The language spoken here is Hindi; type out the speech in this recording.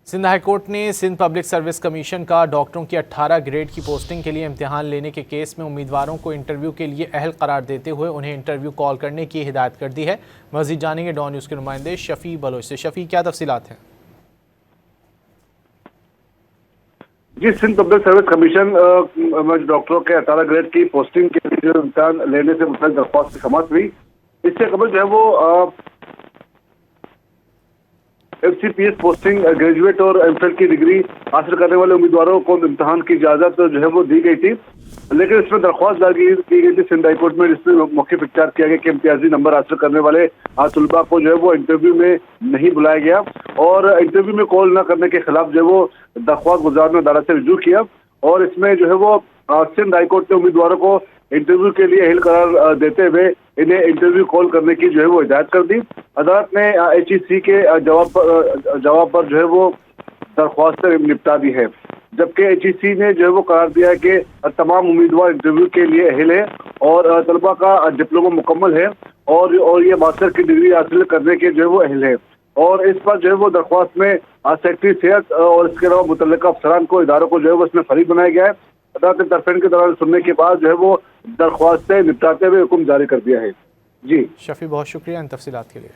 सिंध हाईकोर्ट ने सिंध पब्लिक सर्विस कमीशन का डॉक्टरों की 18 ग्रेड की पोस्टिंग के लिए इम्तिहान लेने के केस में उम्मीदवारों को इंटरव्यू के लिए अहल करार देते हुए उन्हें इंटरव्यू कॉल करने की हिदायत कर दी है। मज़ीद जानेंगे डॉन न्यूज़ के नुमाइंदे शफी बलोच से। शफी, क्या तफसीलात हैं? जी, सिंध पब्लिक सर्विस कमीशन डॉक्टरों के 18 ग्रेड की पोस्टिंग के लिए जो इम्तिहान लेने से मुतल्लिक़ दरख्वास्त की समाअत हुई। इससे कबल जो है वो FCPS पोस्टिंग ग्रेजुएट और एमफिल की डिग्री हासिल करने वाले उम्मीदवारों को इम्तिहान की इजाज़त जो है वो दी गई थी, लेकिन इसमें दरख्वास्त दायर की गई थी सिंध हाई कोर्ट में, जिसमें मौखिक इख्तियार किया गया कि इम्तियाजी नंबर हासिल करने वाले तलबा को जो है वो इंटरव्यू में नहीं बुलाया गया और इंटरव्यू में कॉल न करने के खिलाफ जो है वो दरख्वास्त गुजार ने अदालत से रुजू किया और इसमें जो है वो सिंध हाई कोर्ट ने उम्मीदवारों को इंटरव्यू के लिए अहल करार देते हुए इन्हें इंटरव्यू कॉल करने की जो है वो हिदायत कर दी। अदालत ने HEC के जवाब पर जो है वो दरख्वास्त निपटा दी है, जबकि HEC ने जो है वो करार दिया है कि तमाम उम्मीदवार इंटरव्यू के लिए अहल है और तलबा का डिप्लोमा मुकम्मल है और ये मास्टर की डिग्री हासिल करने के जो है वो अहल है। और इस पर जो है वो दरख्वास्त में सेक्रेटरी सेहत और इसके अलावा मुतल्लिका अफसरान को इदारों को जो है वो इसमें फरीक बनाया गया है। अदालत ने तरफेन के दौरान सुनने के बाद जो है वो दरख्वास्तें निपटाते हुए हुक्म जारी कर दिया है। जी शफी, बहुत शुक्रिया इन तफसीलात के लिए।